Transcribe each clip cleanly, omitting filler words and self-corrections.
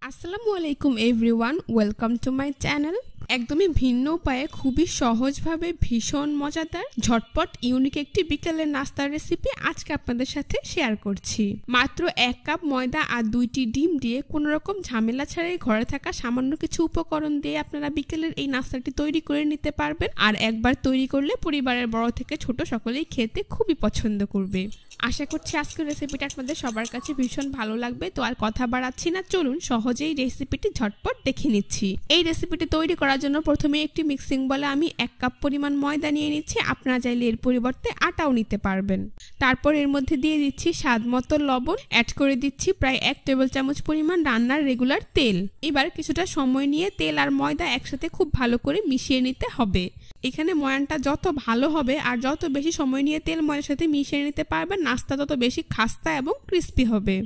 আসসালামু আলাইকুম everyone, welcome to my channel. একদমই ভিন্ন উপায়ে খুবই সহজভাবে ভীষণ মজাদার ঝটপট ইউনিক একটি বিকেলের নাস্তার রেসিপি আজকে আপনাদের সাথে শেয়ার করছি। মাত্র 1 কাপ ময়দা আর 2টি ডিম দিয়ে কোনো রকম ঝামেলা ছাড়াই ঘরে থাকা সামান্য কিছু উপকরণ দিয়ে আপনারা বিকেলের এই নাস্তাটি তৈরি করে নিতে পারবেন। আর একবার তৈরি করলে পরিবারের বড় থেকে ছোট সকলেই খেতে খুবই পছন্দ করবে। আশা করছি আজকের রেসিপিটা আপনাদের সবার কাছে ভীষণ ভালো লাগবে। তো আর কথা বাড়াচ্ছি না, চলুন সহজেই রেসিপিটি ঝটপট দেখে নিচ্ছি। এই রেসিপিটি তৈরি করার জন্য প্রথমে একটি মিক্সিং বলে আমি 1 কাপ পরিমাণ ময়দা নিয়ে নিচ্ছি। আপনারা চাইলে এর পরিবর্তে আটাও নিতে পারবেন। তারপর এর মধ্যে দিয়ে দিচ্ছি স্বাদ মতো লবণ, অ্যাড করে দিচ্ছি প্রায় 1 টেবিল চামচ পরিমাণ রান্নার রেগুলার তেল। এবার কিছুটা সময় নিয়ে তেল আর ময়দা একসাথে খুব ভালো করে মিশিয়ে নিতে হবে। এখানে ময়ানটা যত ভালো হবে আর যত বেশি সময় নিয়ে তেল ময়দার সাথে মিশিয়ে নিতে পারবেন, নাস্তা তত বেশি খাস্তা এবং ক্রিস্পি হবে।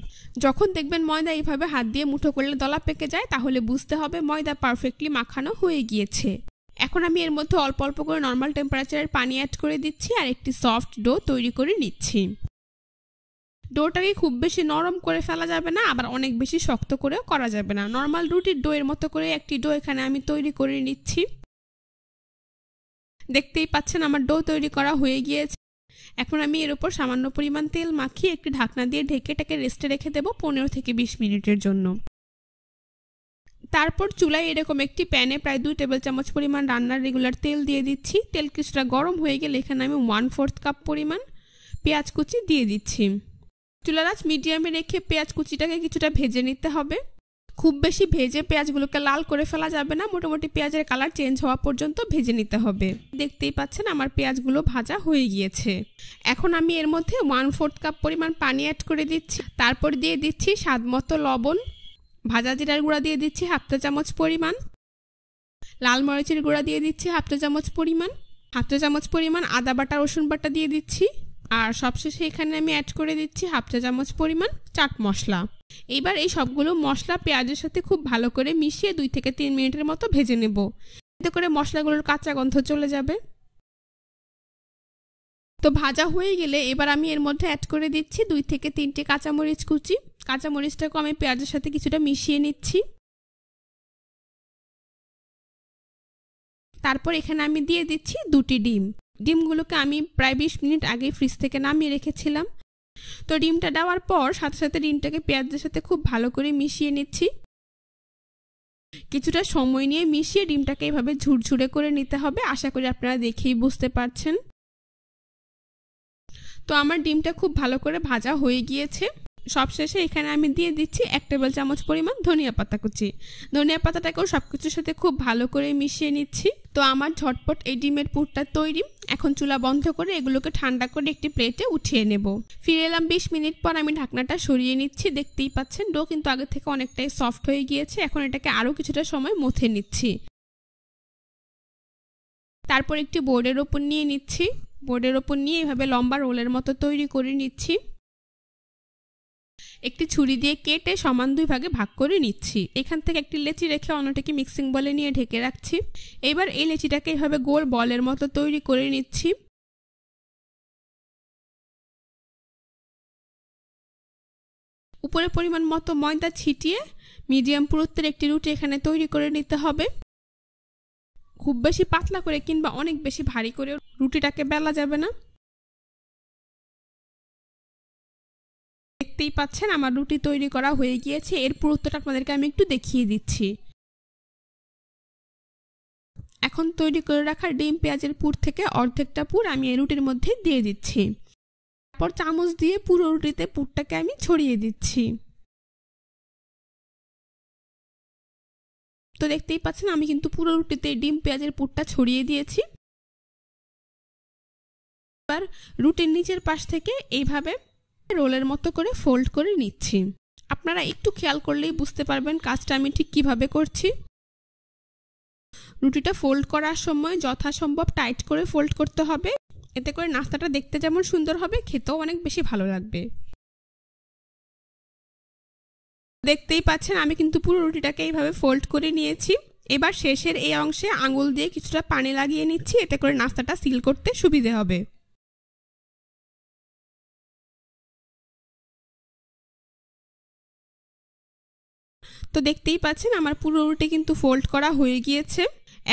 যখন দেখবেন ময়দা এইভাবে হাত দিয়ে মুঠো করলে দলা পেকে যায়, তাহলে বুঝতে হবে ময়দা পারফেক্টলি মাখানো হয়ে গিয়েছে। এখন আমি এর মধ্যে অল্প অল্প করে নর্মাল টেম্পারেচারের পানি অ্যাড করে দিচ্ছি আর একটি সফট ডো তৈরি করে নিচ্ছি। ডোটাকে খুব বেশি নরম করে ফেলা যাবে না, আবার অনেক বেশি শক্ত করেও করা যাবে না। নর্মাল রুটির ডো এর মতো করে একটি ডো এখানে আমি তৈরি করে নিচ্ছি। দেখতেই পাচ্ছেন আমার ডো তৈরি করা হয়ে গিয়েছে। এখন আমি এর উপর সামান্য পরিমাণ তেল মাখিয়ে একটি ঢাকনা দিয়ে ঢেকে এটাকে রেস্টে রেখে দেব 15 থেকে 20 মিনিটের জন্য। তারপর চুলায় এরকম একটি প্যানে প্রায় 2 টেবিল চামচ পরিমাণ রান্নার রেগুলার তেল দিয়ে দিচ্ছি। তেল কিছুটা গরম হয়ে গেলে এখানে আমি 1/4 কাপ পরিমাণ পেঁয়াজ কুচি দিয়ে দিচ্ছি। চুলার আঁচ মিডিয়ামে রেখে পেঁয়াজ কুচিটাকে কিছুটা ভেজে নিতে হবে। খুব বেশি ভেজে পেঁয়াজগুলোকে লাল করে ফেলা যাবে না, মোটামুটি পেঁয়াজের কালার চেঞ্জ হওয়া পর্যন্ত ভেজে নিতে হবে। দেখতেই পাচ্ছেন আমার পেঁয়াজগুলো ভাজা হয়ে গিয়েছে। এখন আমি এর মধ্যে 1/4 কাপ পরিমাণ পানি অ্যাড করে দিচ্ছি। তারপর দিয়ে দিচ্ছি স্বাদ মতো লবণ, ভাজা জিরার গুঁড়া দিয়ে দিচ্ছি 1/2 চা চামচ পরিমাণ, লাল মরিচের গুঁড়া দিয়ে দিচ্ছি 1/2 চা চামচ পরিমাণ, 1/2 চা চামচ পরিমাণ আদা বাটা রসুন বাটা দিয়ে দিচ্ছি। আর সবশেষে এখানে আমি অ্যাড করে দিচ্ছি 1/2 চা চামচ পরিমাণ চাট মশলা। এবার এই সবগুলো মশলা পেঁয়াজের সাথে খুব ভালো করে মিশিয়ে 2 থেকে 3 মিনিটের মতো ভেজে নেব। এতে করে মশলাগুলোর কাঁচা গন্ধ চলে যাবে। তো ভাজা হয়ে গেলে এবার আমি এর মধ্যে অ্যাড করে দিচ্ছি 2 থেকে 3টে কাঁচামরিচ কুচি। কাঁচামরিচটাকে আমি পেঁয়াজের সাথে কিছুটা মিশিয়ে নিচ্ছি। তারপর এখানে আমি দিয়ে দিচ্ছি 2টি ডিম। ডিমগুলোকে আমি প্রায় 20 মিনিট আগে ফ্রিজ থেকে নামিয়ে রেখেছিলাম। তো ডিমটা দেওয়ার পর সাথে সাথে ডিমটাকে পেঁয়াজের সাথে খুব ভালো করে মিশিয়ে নিচ্ছি। কিছুটা সময় নিয়ে মিশিয়ে ডিমটাকে এভাবে ঝুরঝুরে করে নিতে হবে। আশা করি আপনারা দেখেই বুঝতে পারছেন। তো আমার ডিমটা খুব ভালো করে ভাজা হয়ে গিয়েছে। সবশেষে এখানে আমি দিয়ে দিচ্ছি 1 টেবিল চামচ পরিমাণ ধনিয়া পাতা কুচি। ধনিয়া পাতাটাকেও সবকিছুর সাথে খুব ভালো করে মিশিয়ে নিচ্ছি। তো আমার ঝটপট এই ডিমের পুরটা তৈরি। এখন চুলা বন্ধ করে এগুলোকে ঠান্ডা করে একটি প্লেটে উঠিয়ে নেব। ফিরে এলাম 20 মিনিট পর। আমি ঢাকনাটা সরিয়ে নিচ্ছি। দেখতেই পাচ্ছেন ডো কিন্তু আগে থেকে অনেকটাই সফট হয়ে গিয়েছে। এখন এটাকে আরও কিছুটা সময় মথে নিচ্ছি। তারপর একটি বোর্ডের ওপর নিয়ে নিচ্ছি। বোর্ডের ওপর নিয়ে এভাবে লম্বা রোলের মতো তৈরি করে নিচ্ছি। একটি ছুরি দিয়ে কেটে সমান 2 ভাগে ভাগ করে নিচ্ছি। এখান থেকে একটি লেচি রেখে অন্যটাকে মিক্সিং বলে নিয়ে ঢেকে রাখছি। এবার এই লেচিটাকে এভাবে গোল বলের মতো তৈরি করে নিচ্ছি। উপরে পরিমাণ মতো ময়দা ছিটিয়ে মিডিয়াম পুরুত্বের একটি রুটি এখানে তৈরি করে নিতে হবে। খুব বেশি পাতলা করে কিংবা অনেক বেশি ভারী করে রুটিটাকে বেলা যাবে না। দেখতেই পাচ্ছেন আমার রুটি তৈরি করা হয়ে গিয়েছে। এর পুরুত্বটা আপনাদেরকে আমি একটু দেখিয়ে দিচ্ছি। এখন তৈরি করে রাখা ডিম পেঁয়াজের পুর থেকে অর্ধেকটা পুর আমি এই রুটির মধ্যে দিয়ে দিচ্ছি। তারপর চামচ দিয়ে পুরো রুটিতে পুরটাকে আমি ছড়িয়ে দিচ্ছি। তো দেখতেই পাচ্ছেন আমি কিন্তু পুরো রুটিতে ডিম পেঁয়াজের পুরটা ছড়িয়ে দিয়েছি। এবার রুটির নিচের পাশ থেকে এইভাবে রোলের মতো করে ফোল্ড করে নিচ্ছি। আপনারা একটু খেয়াল করলেই বুঝতে পারবেন কাজটা আমি ঠিক কিভাবে করছি। রুটিটা ফোল্ড করার সময় যথাসম্ভব টাইট করে ফোল্ড করতে হবে। এতে করে নাস্তাটা দেখতে যেমন সুন্দর হবে, খেতেও অনেক বেশি ভালো লাগবে। দেখতেই পাচ্ছেন আমি কিন্তু পুরো রুটিটাকে এইভাবে ফোল্ড করে নিয়েছি। এবার শেষের এই অংশে আঙুল দিয়ে কিছুটা পানি লাগিয়ে নিচ্ছি। এতে করে নাস্তাটা সিল করতে সুবিধে হবে। তো দেখতেই পাচ্ছেন আমার পুরো রুটি কিন্তু ফোল্ড করা হয়ে গিয়েছে।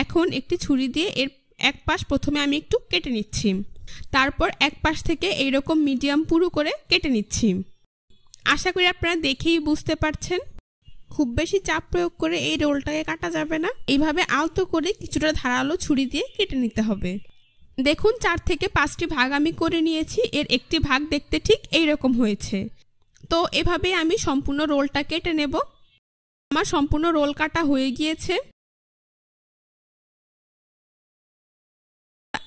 এখন একটি ছুরি দিয়ে এর এক পাশ প্রথমে আমি একটু কেটে নিচ্ছি, তারপর এক পাশ থেকে এইরকম মিডিয়াম পুরু করে কেটে নিচ্ছি। আশা করি আপনারা দেখেই বুঝতে পারছেন। খুব বেশি চাপ প্রয়োগ করে এই রোলটাকে কাটা যাবে না, এইভাবে আলতো করে কিছুটা ধারালো ছুরি দিয়ে কেটে নিতে হবে। দেখুন 4 থেকে 5টি ভাগ আমি করে নিয়েছি, এর একটি ভাগ দেখতে ঠিক এইরকম হয়েছে। তো এভাবে আমি সম্পূর্ণ রোলটা কেটে নেব। আমার সম্পূর্ণ রোল কাটা হয়ে গিয়েছে।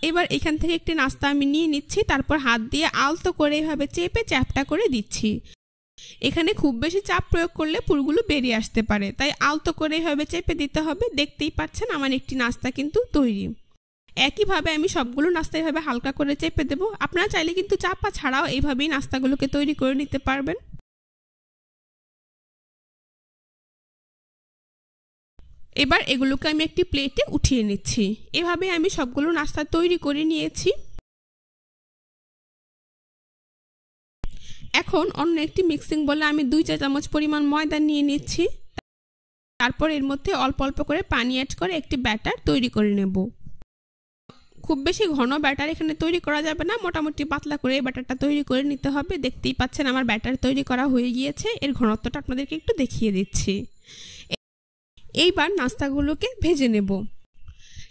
এবার এখান থেকে একটি নাস্তা আমি নিয়ে নিচ্ছি, তারপর হাত দিয়ে আলতো করে এভাবে চেপে চ্যাপটা করে দিচ্ছি। এখানে খুব বেশি চাপ প্রয়োগ করলে পুরগুলো বেরিয়ে আসতে পারে, তাই আলতো করে এভাবে চেপে দিতে হবে। দেখতেই পাচ্ছেন আমার একটি নাস্তা কিন্তু তৈরি। একইভাবে আমি সবগুলো নাস্তা এভাবে হালকা করে চেপে দেব। আপনারা চাইলে কিন্তু চাপা ছাড়াও এইভাবেই নাস্তাগুলোকে তৈরি করে নিতে পারবেন। এবার এগুলোকে আমি একটি প্লেটে উঠিয়ে নিচ্ছি। এভাবে আমি সবগুলো নাস্তা তৈরি করে নিয়েছি। এখন অন্য একটি মিক্সিং বলে আমি 2 চা চামচ পরিমাণ ময়দা নিয়ে নিচ্ছি। তারপর এর মধ্যে অল্প অল্প করে পানি অ্যাড করে একটি ব্যাটার তৈরি করে নেব। খুব বেশি ঘন ব্যাটার এখানে তৈরি করা যাবে না, মোটামুটি পাতলা করে এই ব্যাটারটা তৈরি করে নিতে হবে। দেখতেই পাচ্ছেন আমার ব্যাটার তৈরি করা হয়ে গিয়েছে। এর ঘনত্বটা আপনাদেরকে একটু দেখিয়ে দিচ্ছি। এইবার নাস্তাগুলোকে ভেজে নেব।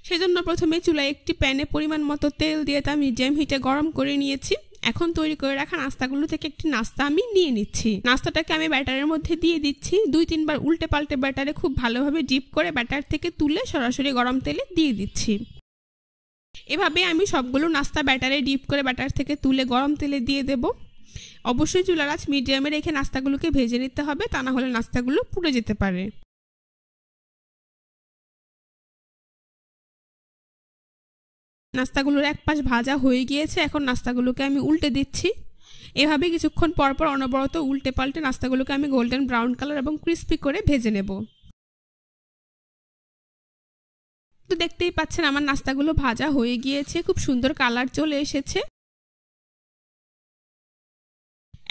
সেজন্য প্রথমে চুলায় একটি প্যানে পরিমাণ মতো তেল দিয়ে তা মিডিয়াম হিটে গরম করে নিয়েছি। এখন তৈরি করে রাখা নাস্তাগুলো থেকে একটি নাস্তা আমি নিয়ে নিচ্ছি। নাস্তাটাকে আমি ব্যাটারের মধ্যে দিয়ে দিচ্ছি। 2-3 বার উল্টে পাল্টে ব্যাটারে খুব ভালোভাবে ডিপ করে ব্যাটার থেকে তুলে সরাসরি গরম তেলে দিয়ে দিচ্ছি। এভাবে আমি সবগুলো নাস্তা ব্যাটারে ডিপ করে ব্যাটার থেকে তুলে গরম তেলে দিয়ে দেব। অবশ্যই চুলার আঁচ মিডিয়ামে রেখে নাস্তাগুলোকে ভেজে নিতে হবে, তা না হলে নাস্তাগুলো পুড়ে যেতে পারে। নাস্তাগুলোর এক পাশ ভাজা হয়ে গিয়েছে, এখন নাস্তাগুলোকে আমি উল্টে দিচ্ছি। এভাবে কিছুক্ষণ পর পর অনবরত উল্টে পাল্টে নাস্তাগুলোকে আমি গোল্ডেন ব্রাউন কালার এবং ক্রিস্পি করে ভেজে নেব। তো দেখতেই পাচ্ছেন আমার নাস্তাগুলো ভাজা হয়ে গিয়েছে, খুব সুন্দর কালার চলে এসেছে।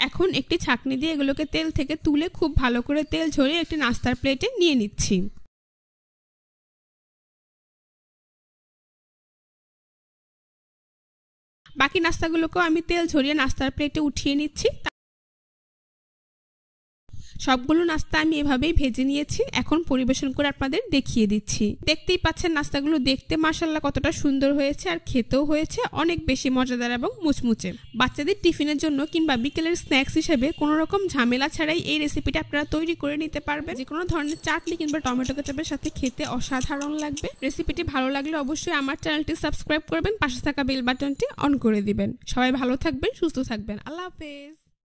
এখন একটি ছাঁকনি দিয়ে এগুলোকে তেল থেকে তুলে খুব ভালো করে তেল ঝরিয়ে একটি নাস্তার প্লেটে নিয়ে নিচ্ছি। বাকি নাস্তাগুলোকেও আমি তেল ঝরিয়ে নাস্তার প্লেটে উঠিয়ে নিচ্ছি। সবগুলো নাস্তা আমি এভাবেই ভেজে নিয়েছি। এখন পরিবেশন করে আপনাদের দেখিয়ে দিচ্ছি। দেখতেই পাচ্ছেন নাস্তাগুলো দেখতে মাশাআল্লাহ কতটা সুন্দর হয়েছে, আর খেতেও হয়েছে অনেক বেশি মজাদার এবং মুচমুচে। বাচ্চাদের টিফিনের জন্য কিংবা বিকেলের স্ন্যাক্স হিসেবে কোনো রকম ঝামেলা ছাড়াই এই রেসিপিটা আপনারা তৈরি করে নিতে পারবেন। যে কোনো ধরনের চাটনি কিংবা টমেটো কেচাপের সাথে খেতে অসাধারণ লাগবে। রেসিপিটি ভালো লাগলে অবশ্যই আমার চ্যানেলটি সাবস্ক্রাইব করবেন, পাশে থাকা বেল বাটনটি অন করে দিবেন। সবাই ভালো থাকবেন, সুস্থ থাকবেন। আল্লাহ হাফেজ।